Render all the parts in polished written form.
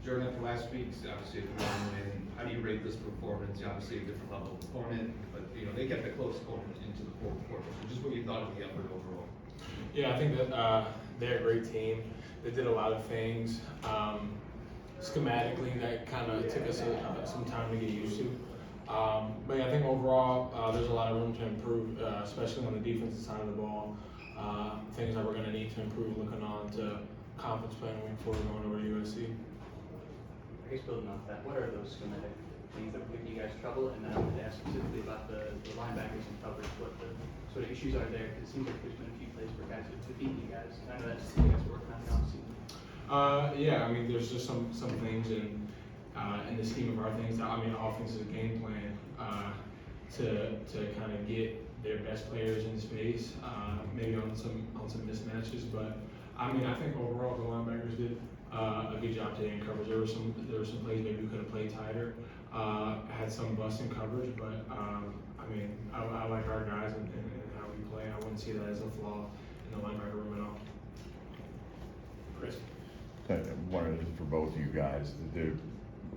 Jordan, after last week's, obviously, a 3-1 win, how do you rate this performance? Obviously, a different level of opponent, but they kept it close going into the fourth quarter. So just what you thought of the effort overall? Yeah, I think that they're a great team. They did a lot of things schematically that kind of took us some time to get used to. But yeah, I think overall there's a lot of room to improve, especially on the defensive side of the ball. Things that we're going to need to improve looking on to conference play week 4 going over to USC. I guess building off that, what are those schematic things that give you guys trouble? And then I wanted to ask specifically about the linebackers and coverage, what the sort of issues are there? Because it seems like there's been a few plays for guys to beat you guys. I know that's something you guys are working on now. Yeah, I mean, there's just some things in the scheme of our things. I mean, offense is a game plan to kind of get their best players in space, maybe on some mismatches. But I mean, I think overall the linebackers did a good job today in coverage. There were some plays maybe we could have played tighter. Had some busts in coverage, but I mean, I like our guys and how we play. I wouldn't see that as a flaw in the linebacker room at all. Chris. One for both of you guys.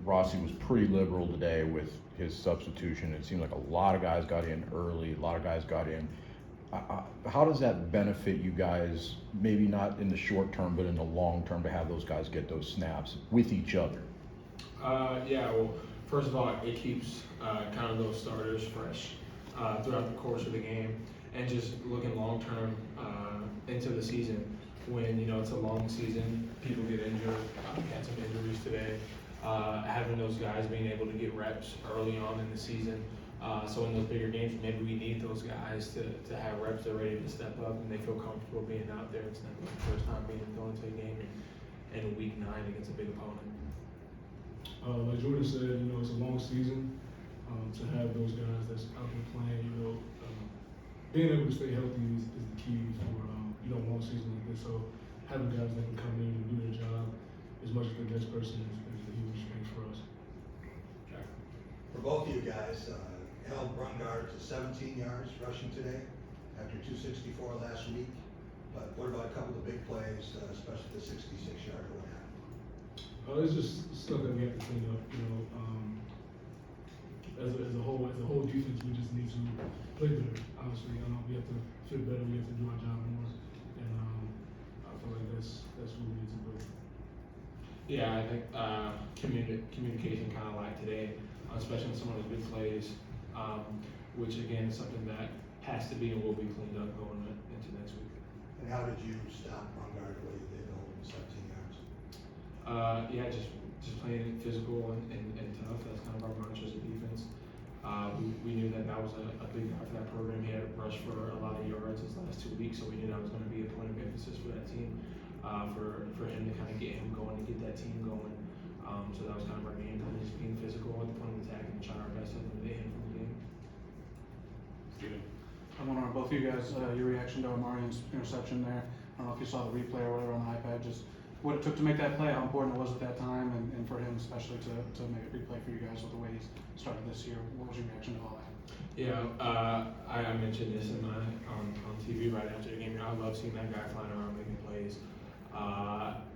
Rossi was pretty liberal today with his substitution. It seemed like a lot of guys got in early, a lot of guys got in. How does that benefit you guys, maybe not in the short term, but in the long term, to have those guys get those snaps with each other? Yeah, well, first of all, it keeps kind of those starters fresh throughout the course of the game, and just looking long term into the season. When it's a long season, people get injured. We had some injuries today. Having those guys being able to get reps early on in the season. So in those bigger games, maybe we need those guys to have reps. They're ready to step up and they feel comfortable being out there. It's not the first time being going to a game in week 9 against a big opponent. Like Jordan said, it's a long season. To have those guys that's out there playing, being able to stay healthy is the key for a long season like this. So having guys that can come in and do their job as much as the next person is a huge thing for us. Okay. For both of you guys, held Brungard to 17 yards rushing today after 264 last week. But what about a couple of big plays, especially the 66-yard one? It's just stuff that we have to clean up. As a whole defense, we just need to play better. Honestly, we have to fit better. We have to do our job more, and I feel like that's what we need to do. Yeah, I think communication kind of lacked today, especially on some of those big plays, which again is something that has to be and will be cleaned up going into next week. And how did you stop Brungard the way you did, holding 17 yards? Yeah, just playing physical and tough. That's kind of our mantra as a defense. We knew that was a big guy for that program. He had rushed for a lot of yards his last 2 weeks, so we knew that was going to be a point of emphasis for that team. For him to kind of get him going and get that team going. So that was kind of our game plan, just being physical at the point of attack and trying our best to eliminate him from the game. Steven. I want to know both of you guys, your reaction to Omari's interception there. I don't know if you saw the replay or whatever on the iPad, just what it took to make that play, how important it was at that time, and for him especially to make a replay for you guys with the way he started this year. What was your reaction to all that? Yeah, I mentioned this on TV right after the game. I love seeing that guy flying around making plays.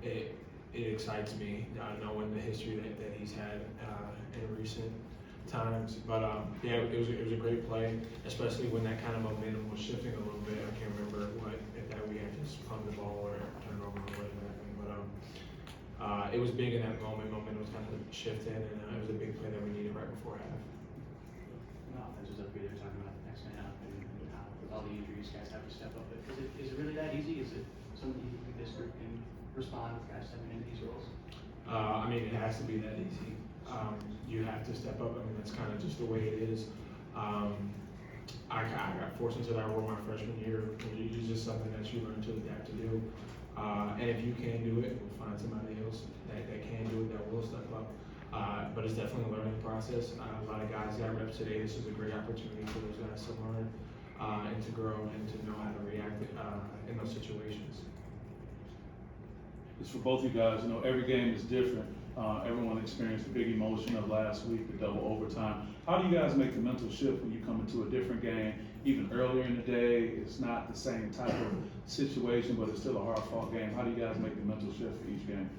It excites me knowing the history that he's had in recent times. But yeah, it was a great play, especially when that kind of momentum was shifting a little bit. I can't remember if that we had just spun the ball or turned over or whatever. But it was big in that moment. Momentum was kind of shifting, and it was a big play that we needed right before half. No, this is up here. They're talking about the next man up and how with all the injuries, guys have to step up. But is it really that easy? Is it something you think this group can respond with guys stepping into these roles? I mean, it has to be that easy. You have to step up. I mean, that's kind of just the way it is. I got forced into that role my freshman year. It's just something that you learn to adapt to do. And if you can do it, we'll find somebody else that can do it, that will step up. But it's definitely a learning process. A lot of guys got reps today. This is a great opportunity for those guys to learn and to grow and to know how to react in those situations. It's for both you guys. Every game is different. Everyone experienced the big emotion of last week, the double overtime. How do you guys make the mental shift when you come into a different game? Even earlier in the day, it's not the same type of situation, but it's still a hard-fought game. How do you guys make the mental shift for each game?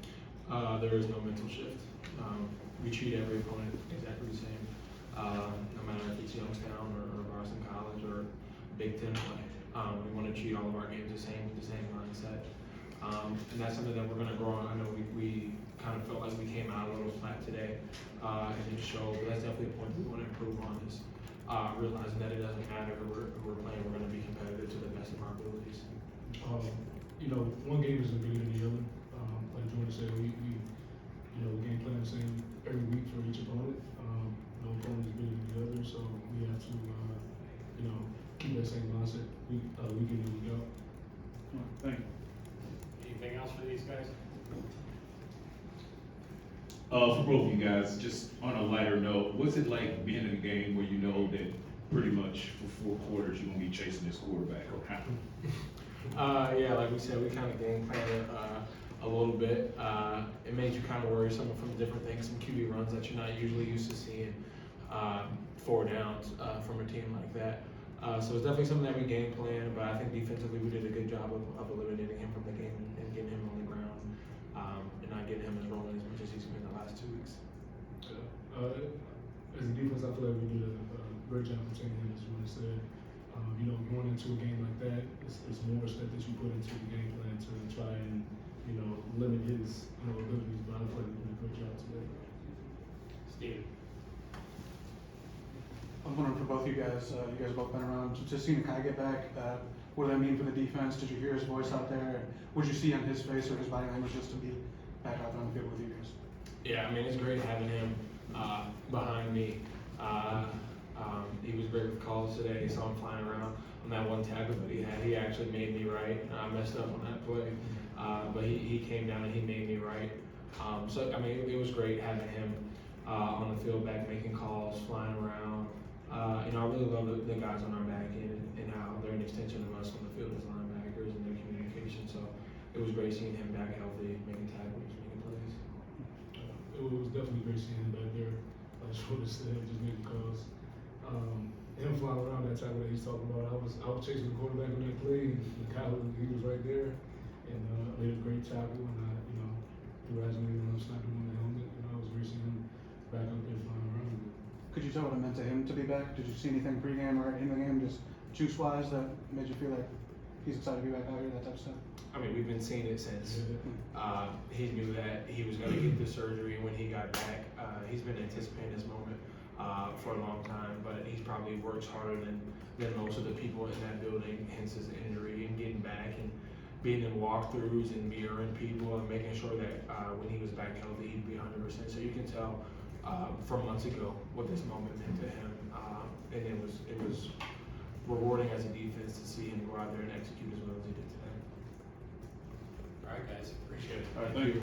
There is no mental shift. We treat every opponent exactly the same, no matter if it's Youngstown or Boston College or Big Ten play. We want to treat all of our games the same with the same mindset. And that's something that we're going to grow on. I know we kind of felt like we came out a little flat today, and it showed, but that's definitely a point we want to improve on is realizing that it doesn't matter who we're playing, we're going to be competitive to the best of our abilities. You know, one game isn't bigger than the other. Like Jordan said, we game plan the same every week for each opponent. No opponent is bigger than the other, so we have to, keep that same mindset week in and week out. Thank you. Anything else for these guys? For both of you guys, just on a lighter note, what's it like being in a game where you know that pretty much for 4 quarters you're gonna be chasing this quarterback around? Yeah, like we said, we kind of game planned it a little bit. It made you kind of worry some from different things, some QB runs that you're not usually used to seeing, 4 downs from a team like that. So it's definitely something that we game planned, but I think defensively we did a good job of eliminating him from the game and getting him on the ground, and not getting him as rolling as much as he's been the last 2 weeks. As a defense, I feel like we did a great job containing him, as Jordan said. Going into a game like that, it's more step that you put into the game plan to try and, limit his, abilities, but I feel like we did a great job today. Steve? I was wondering for both you guys both been around, just seeing Kai get back, what did that mean for the defense? Did you hear his voice out there? What did you see on his face or his body language just to be back out there on the field with you guys? Yeah, I mean, it's great having him behind me. He was great with calls today. He saw him flying around on that one tackle that he had. He actually made me right. I messed up on that play, but he came down and he made me right. So, I mean, it was great having him on the field back, making calls, flying around. I really love the guys on our back end and how they're an extension of us on the field as linebackers and their communication. So it was great seeing him back healthy, making tackles, making plays. It was definitely great seeing him back there. Like Jordan said, just making calls. Him flying around that tackle that he's talking about, I was chasing the quarterback on that play, and he was right there, and made a great tackle, and I, congratulated him, snapped him on the helmet, and I was great seeing him back up there flying around. Could you tell what it meant to him to be back? Did you see anything pregame or in the game, just juice-wise, that made you feel like he's excited to be back out here, that type of stuff? I mean, we've been seeing it since he knew that he was going to get the surgery when he got back. He's been anticipating this moment for a long time, but he's probably worked harder than most of the people in that building, hence his injury, and getting back and being in walkthroughs and mirroring people and making sure that when he was back healthy, he'd be 100%. So you can tell from months ago what this moment meant to him, and it was rewarding as a defense to see him go out there and execute as well as he did today. All right, guys, appreciate it. All right, thank you.